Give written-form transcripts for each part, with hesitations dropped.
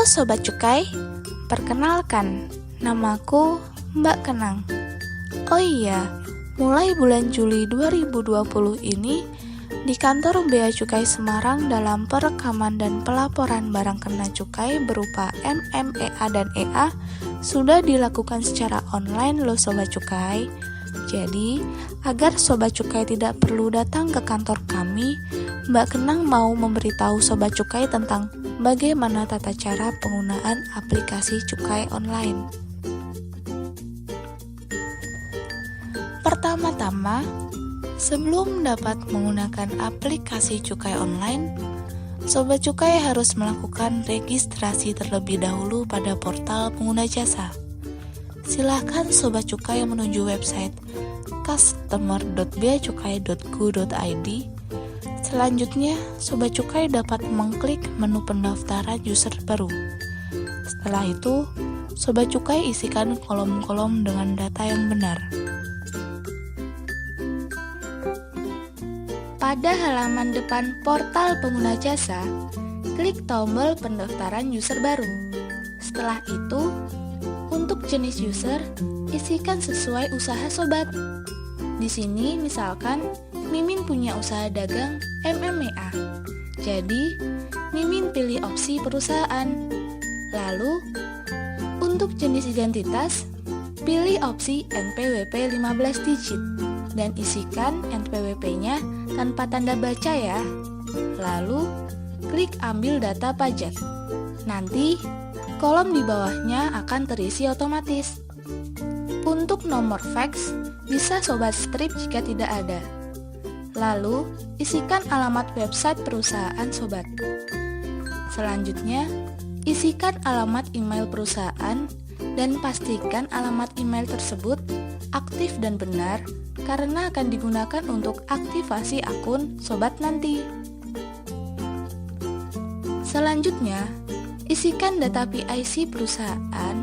Halo Sobat Cukai, perkenalkan, namaku Mbak Kenang. Oh iya, mulai bulan Juli 2020 ini, di kantor Bea Cukai Semarang dalam perekaman dan pelaporan barang kena cukai berupa MMEA dan EA sudah dilakukan secara online loh Sobat Cukai. Jadi, agar Sobat Cukai tidak perlu datang ke kantor kami, Mbak Kenang mau memberitahu Sobat Cukai tentang bagaimana tata cara penggunaan aplikasi cukai online. Pertama-tama, sebelum dapat menggunakan aplikasi cukai online, Sobat Cukai harus melakukan registrasi terlebih dahulu pada portal pengguna jasa. Silahkan Sobat Cukai menuju website customer.beacukai.go.id. Selanjutnya, Sobat Cukai dapat mengklik menu pendaftaran user baru. Setelah itu, Sobat Cukai isikan kolom-kolom dengan data yang benar. Pada halaman depan portal pengguna jasa, klik tombol pendaftaran user baru. Setelah itu, untuk jenis user, isikan sesuai usaha sobat. Di sini misalkan Mimin punya usaha dagang MMEA. Jadi, Mimin pilih opsi perusahaan. Lalu, untuk jenis identitas, pilih opsi NPWP 15 digit dan isikan NPWP-nya tanpa tanda baca ya. Lalu, klik ambil data pajak. Nanti, kolom di bawahnya akan terisi otomatis. Untuk nomor fax, bisa sobat strip jika tidak ada. Lalu, isikan alamat website perusahaan sobat. Selanjutnya, isikan alamat email perusahaan dan pastikan alamat email tersebut aktif dan benar karena akan digunakan untuk aktivasi akun sobat nanti. Selanjutnya, isikan data PIC perusahaan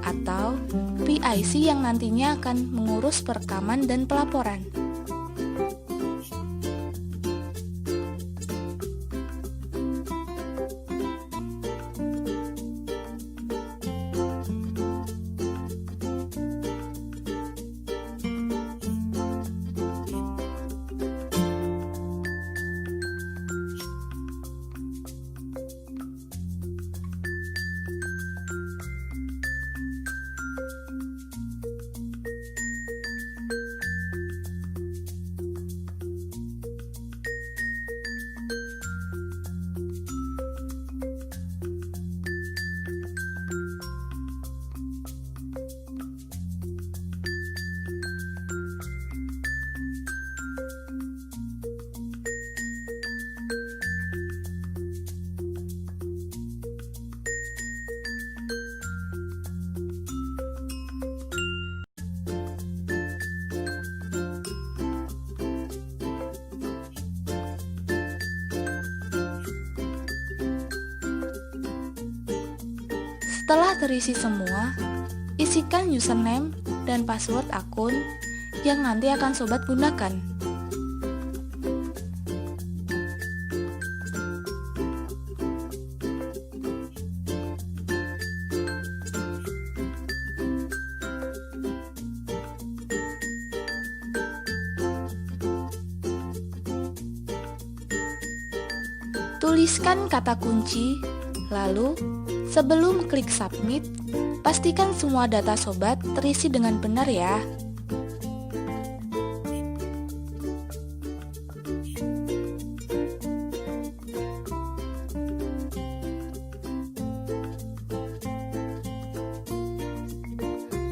atau PIC yang nantinya akan mengurus perekaman dan pelaporan. Setelah terisi semua, isikan username dan password akun yang nanti akan sobat gunakan. Tuliskan kata kunci, lalu sebelum klik submit, pastikan semua data sobat terisi dengan benar ya.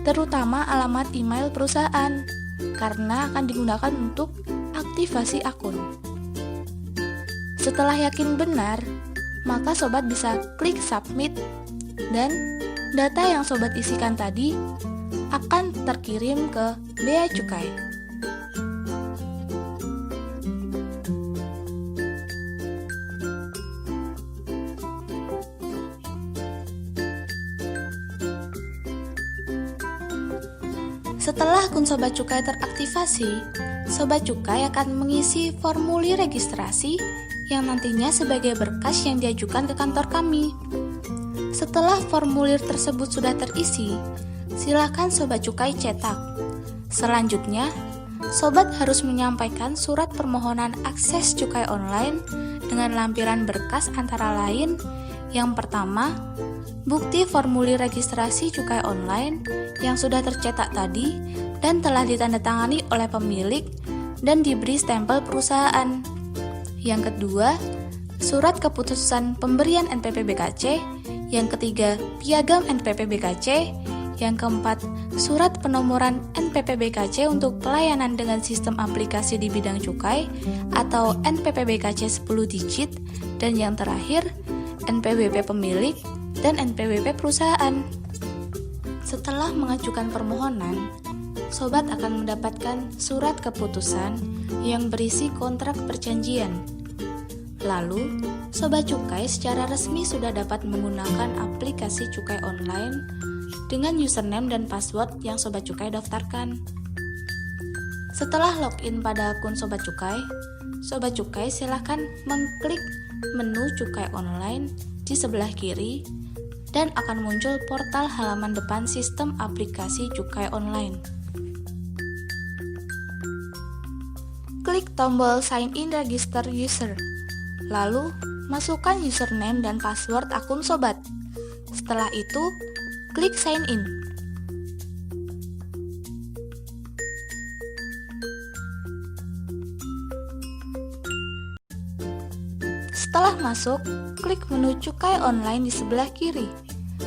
Terutama alamat email perusahaan, karena akan digunakan untuk aktivasi akun. Setelah yakin benar, maka sobat bisa klik submit dan data yang sobat isikan tadi akan terkirim ke Bea Cukai. Setelah akun Sobat Cukai teraktivasi, Sobat Cukai akan mengisi formulir registrasi yang nantinya sebagai berkas yang diajukan ke kantor kami. Setelah formulir tersebut sudah terisi, silakan Sobat Cukai cetak. Selanjutnya, Sobat harus menyampaikan surat permohonan akses cukai online dengan lampiran berkas antara lain. Yang pertama, bukti formulir registrasi cukai online yang sudah tercetak tadi dan telah ditandatangani oleh pemilik dan diberi stempel perusahaan. Yang kedua, surat keputusan pemberian NPP BKC. Yang ketiga, piagam NPP BKC. Yang keempat, surat penomoran NPP BKC untuk pelayanan dengan sistem aplikasi di bidang cukai atau NPP BKC 10 digit. Dan yang terakhir, NPWP pemilik dan NPWP perusahaan. Setelah mengajukan permohonan, Sobat akan mendapatkan surat keputusan yang berisi kontrak perjanjian. Lalu, Sobat Cukai secara resmi sudah dapat menggunakan aplikasi cukai online dengan username dan password yang Sobat Cukai daftarkan. Setelah login pada akun Sobat Cukai silakan mengklik menu cukai online di sebelah kiri dan akan muncul portal halaman depan sistem aplikasi cukai online. Klik tombol Sign in Register User. Lalu, masukkan username dan password akun Sobat. Setelah itu, klik Sign in. Setelah masuk, klik menu cukai online di sebelah kiri.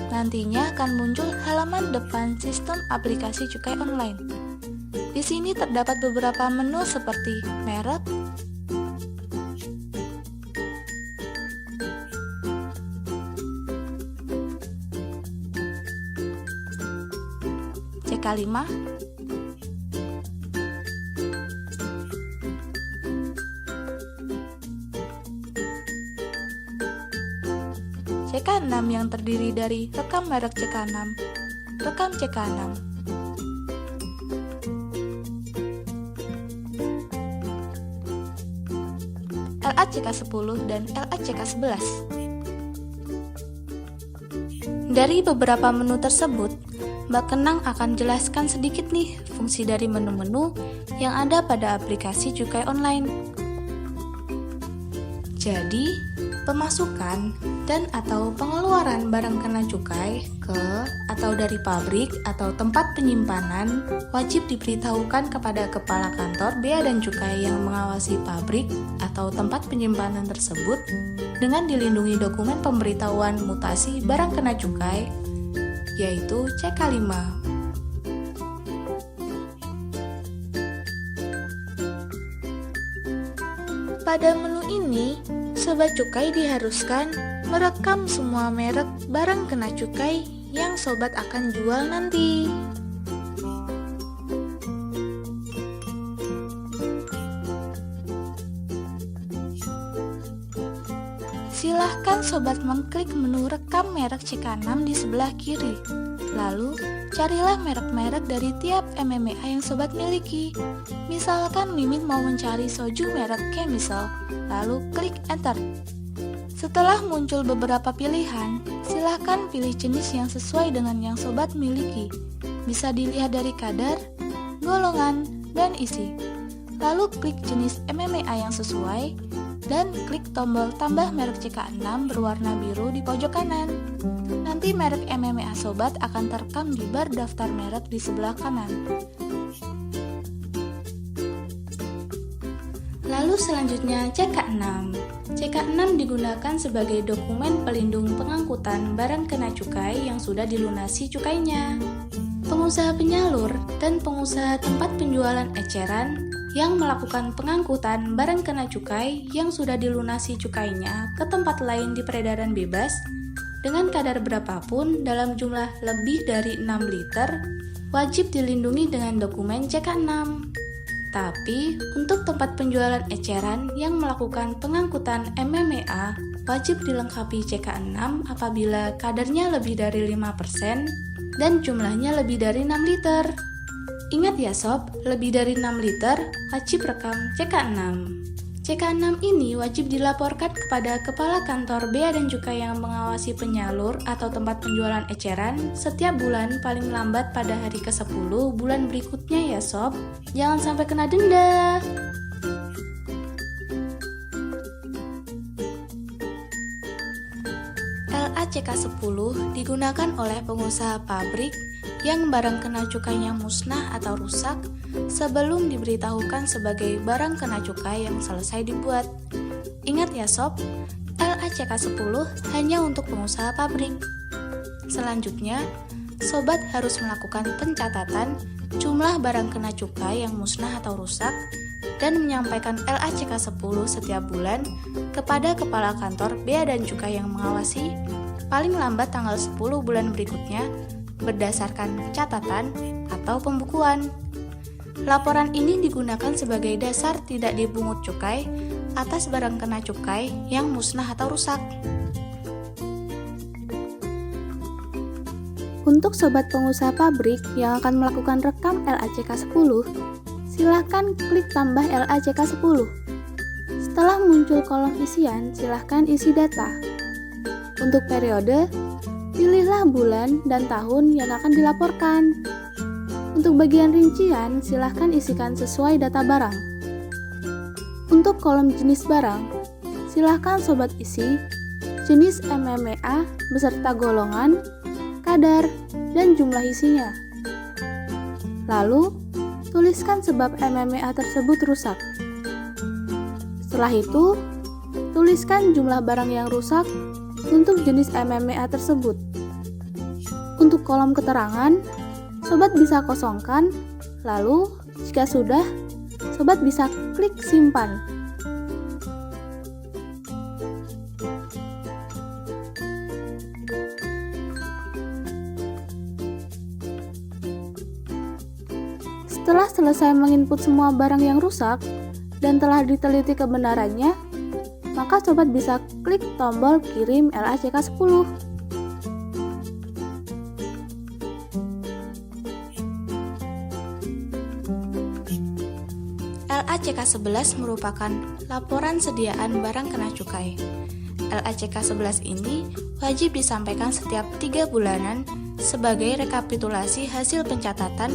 Nantinya akan muncul halaman depan sistem aplikasi cukai online. Di sini terdapat beberapa menu seperti merek, CK5, CK6 yang terdiri dari rekam merek CK6, rekam CK6, LACK10 dan LACK11. Dari beberapa menu tersebut, Mbak Kenang akan jelaskan sedikit nih fungsi dari menu-menu yang ada pada aplikasi cukai online. Jadi, pemasukan dan atau pengeluaran barang kena cukai ke atau dari pabrik atau tempat penyimpanan wajib diberitahukan kepada Kepala Kantor Bea dan Cukai yang mengawasi pabrik atau tempat penyimpanan tersebut dengan dilindungi dokumen pemberitahuan mutasi barang kena cukai, yaitu CK5. Pada menu ini, Sobat Cukai diharuskan merekam semua merek barang kena cukai yang Sobat akan jual nanti. Silahkan Sobat mengklik menu rekam merek CK6 di sebelah kiri. Lalu, carilah merek-merek dari tiap MMA yang Sobat miliki. Misalkan Mimin mau mencari soju merek Chemical, lalu klik Enter. Setelah muncul beberapa pilihan, silahkan pilih jenis yang sesuai dengan yang Sobat miliki. Bisa dilihat dari kadar, golongan, dan isi. Lalu klik jenis MMA yang sesuai, dan klik tombol tambah merek CK6 berwarna biru di pojok kanan. Nanti merek MMA Sobat akan terekam di bar daftar merek di sebelah kanan. Lalu selanjutnya CK6. CK6 digunakan sebagai dokumen pelindung pengangkutan barang kena cukai yang sudah dilunasi cukainya. Pengusaha penyalur dan pengusaha tempat penjualan eceran yang melakukan pengangkutan barang kena cukai yang sudah dilunasi cukainya ke tempat lain di peredaran bebas dengan kadar berapapun dalam jumlah lebih dari 6 liter wajib dilindungi dengan dokumen CK6. Tapi, untuk tempat penjualan eceran yang melakukan pengangkutan MMA wajib dilengkapi CK6 apabila kadarnya lebih dari 5% dan jumlahnya lebih dari 6 liter. Ingat ya sob, lebih dari 6 liter wajib rekam CK6. CK6 ini wajib dilaporkan kepada Kepala Kantor Bea dan Cukai yang mengawasi penyalur atau tempat penjualan eceran setiap bulan paling lambat pada hari ke-10 bulan berikutnya ya sob. Jangan sampai kena denda. LACK10 digunakan oleh pengusaha pabrik yang barang kena cukainya musnah atau rusak sebelum diberitahukan sebagai barang kena cukai yang selesai dibuat. Ingat ya sob, LACK10 hanya untuk pengusaha pabrik. Selanjutnya, sobat harus melakukan pencatatan jumlah barang kena cukai yang musnah atau rusak dan menyampaikan LACK10 setiap bulan kepada Kepala Kantor Bea dan Cukai yang mengawasi paling lambat tanggal 10 bulan berikutnya berdasarkan catatan atau pembukuan. Laporan ini digunakan sebagai dasar tidak dipungut cukai atas barang kena cukai yang musnah atau rusak. Untuk sobat pengusaha pabrik yang akan melakukan rekam LACK10, silakan klik tambah LACK10. Setelah muncul kolom isian, silakan isi data. Untuk periode, pilihlah bulan dan tahun yang akan dilaporkan. Untuk bagian rincian, silahkan isikan sesuai data barang. Untuk kolom jenis barang, silahkan sobat isi jenis MMA beserta golongan, kadar, dan jumlah isinya. Lalu, tuliskan sebab MMA tersebut rusak. Setelah itu, tuliskan jumlah barang yang rusak untuk jenis MMA tersebut. Untuk kolom keterangan, sobat bisa kosongkan, lalu jika sudah, sobat bisa klik simpan. Setelah selesai menginput semua barang yang rusak dan telah diteliti kebenarannya, maka sobat bisa klik tombol kirim LACK10. LACK11 merupakan laporan sediaan barang kena cukai. LACK11 ini wajib disampaikan setiap 3 bulanan sebagai rekapitulasi hasil pencatatan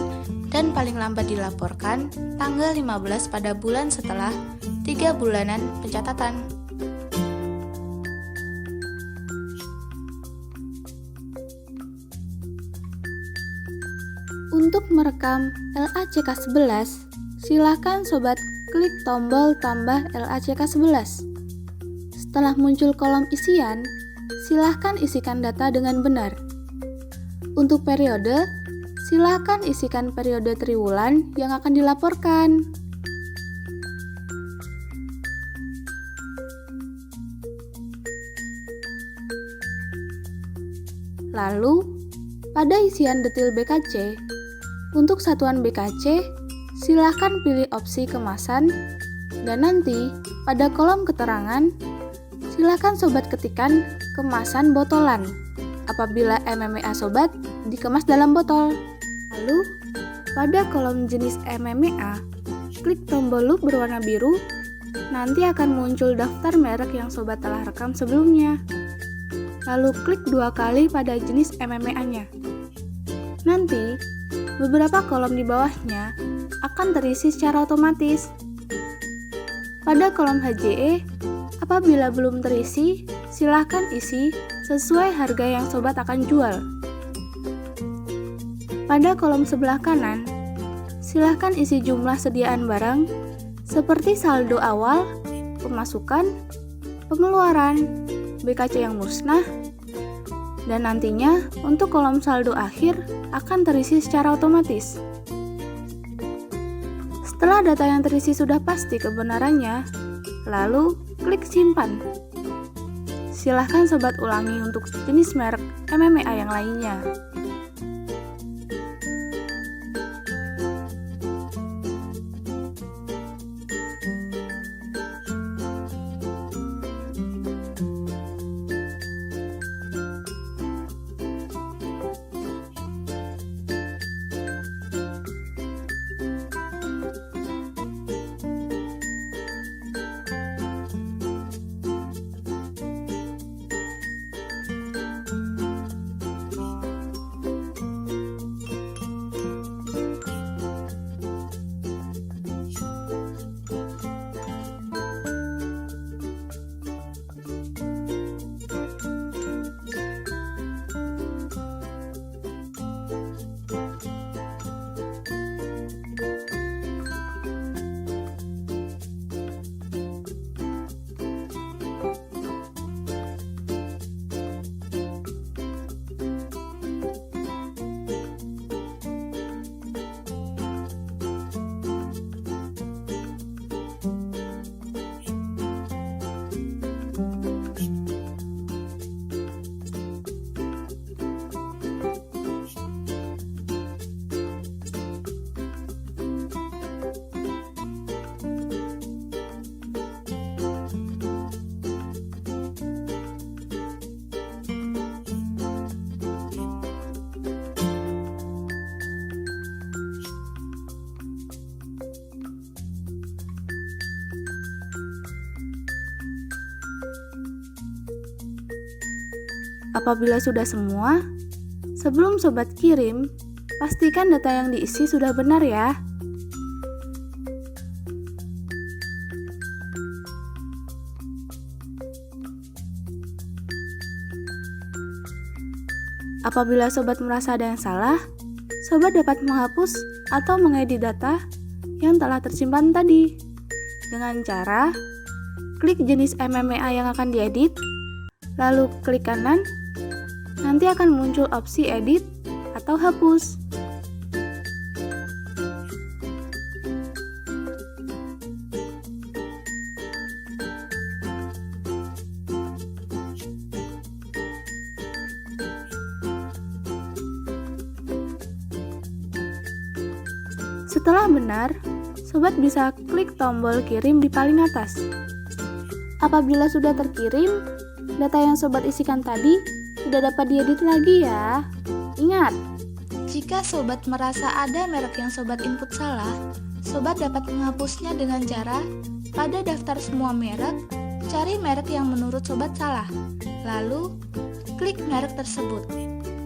dan paling lambat dilaporkan tanggal 15 pada bulan setelah 3 bulanan pencatatan. Untuk merekam LACK11, silakan sobat klik tombol tambah LACK11. Setelah muncul kolom isian, silakan isikan data dengan benar. Untuk periode, silakan isikan periode triwulan yang akan dilaporkan. Lalu, pada isian detil BKC, untuk satuan BKC, silakan pilih opsi kemasan, dan nanti pada kolom keterangan, silakan sobat ketikkan kemasan botolan apabila MMA sobat dikemas dalam botol. Lalu, pada kolom jenis MMA, klik tombol loop berwarna biru, nanti akan muncul daftar merek yang sobat telah rekam sebelumnya. Lalu klik 2 kali pada jenis MMA-nya. Nanti, beberapa kolom di bawahnya akan terisi secara otomatis. Pada kolom HJE, apabila belum terisi, silahkan isi sesuai harga yang sobat akan jual. Pada kolom sebelah kanan, silahkan isi jumlah sediaan barang seperti saldo awal, pemasukan, pengeluaran, BKC yang musnah, dan nantinya untuk kolom saldo akhir akan terisi secara otomatis. Setelah data yang terisi sudah pasti kebenarannya, lalu klik simpan. Silahkan sobat ulangi untuk jenis merek MMA yang lainnya. Apabila sudah semua, sebelum sobat kirim, pastikan data yang diisi sudah benar ya. Apabila sobat merasa ada yang salah, sobat dapat menghapus atau mengedit data yang telah tersimpan tadi dengan cara klik jenis MMA yang akan diedit, lalu klik kanan, nanti akan muncul opsi edit atau hapus. Setelah benar, sobat bisa klik tombol kirim di paling atas. Apabila sudah terkirim, data yang sobat isikan tadi tidak dapat diedit lagi ya. Ingat, Jika sobat merasa ada merek yang sobat input salah, sobat dapat menghapusnya dengan cara pada daftar semua merek, cari merek yang menurut sobat salah, lalu klik merek tersebut.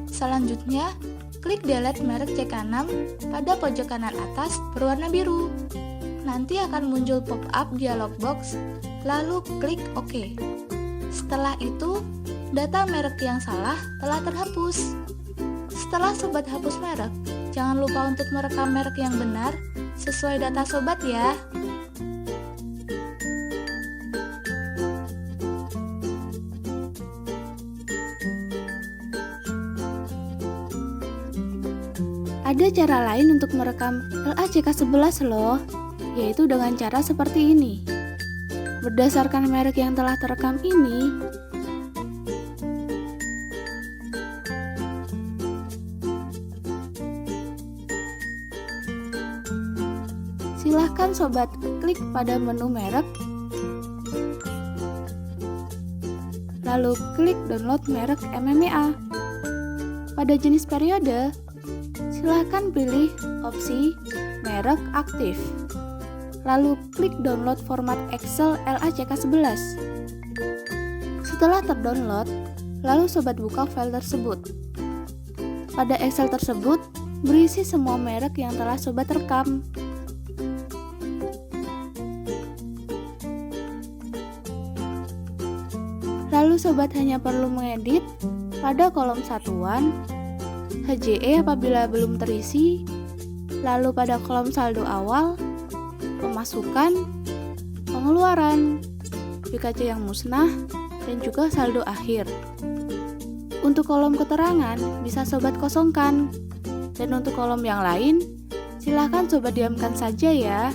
Selanjutnya, klik delete merek C6 pada pojok kanan atas berwarna biru. Nanti akan muncul pop-up dialog box, lalu klik OK. Setelah itu, data merek yang salah telah terhapus. Setelah sobat hapus merek, jangan lupa untuk merekam merek yang benar sesuai data sobat ya. ada cara lain untuk merekam LACK11 loh, yaitu dengan cara seperti ini. Berdasarkan merek yang telah terekam ini, silahkan sobat klik pada menu merek, lalu klik download merek MMA. Pada jenis periode, silahkan pilih opsi merek aktif, lalu klik download format Excel LACK11. Setelah terdownload, lalu sobat buka file tersebut. Pada Excel tersebut, berisi semua merek yang telah sobat rekam. Lalu sobat hanya perlu mengedit pada kolom satuan, HJE apabila belum terisi, lalu pada kolom saldo awal, pemasukan, pengeluaran, PKC yang musnah, dan juga saldo akhir. Untuk kolom keterangan bisa sobat kosongkan, dan untuk kolom yang lain silahkan sobat diamkan saja ya.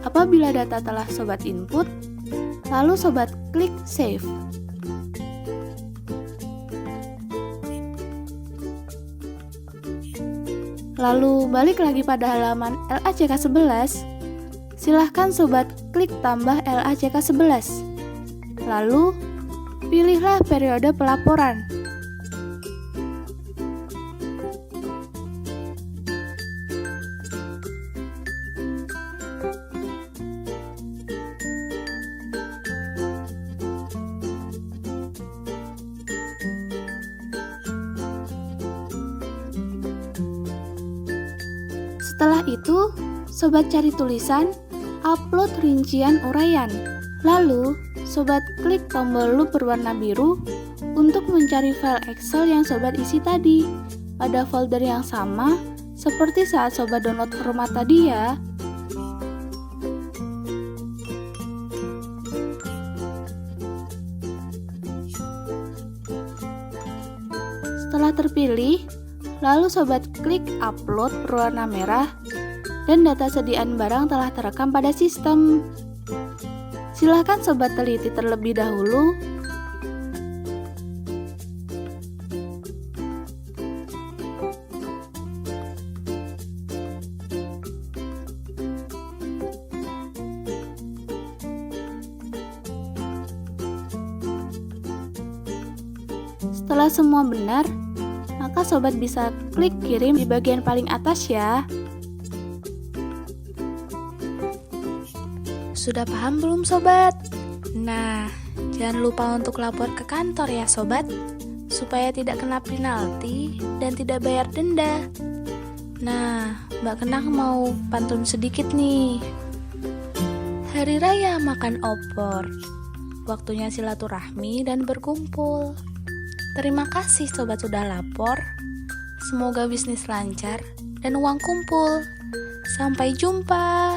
Apabila data telah sobat input, lalu sobat klik save. Lalu balik lagi pada halaman LACK11, silahkan sobat klik tambah LACK11. Lalu pilihlah periode pelaporan. Setelah itu, sobat cari tulisan, upload rincian uraian. Lalu, sobat klik tombol loop berwarna biru untuk mencari file Excel yang sobat isi tadi pada folder yang sama seperti saat sobat download format tadi ya. Setelah terpilih, lalu sobat klik upload berwarna merah dan data sediaan barang telah terekam pada sistem. Silakan sobat teliti terlebih dahulu. Setelah semua benar, maka sobat bisa klik kirim di bagian paling atas ya. Sudah paham belum sobat? Nah, jangan lupa untuk lapor ke kantor ya sobat, supaya tidak kena penalti dan tidak bayar denda. Nah, Mbak Kenang mau pantun sedikit nih. Hari Raya makan opor, waktunya silaturahmi dan berkumpul. Terima kasih sobat sudah lapor. Semoga bisnis lancar dan uang kumpul. Sampai jumpa.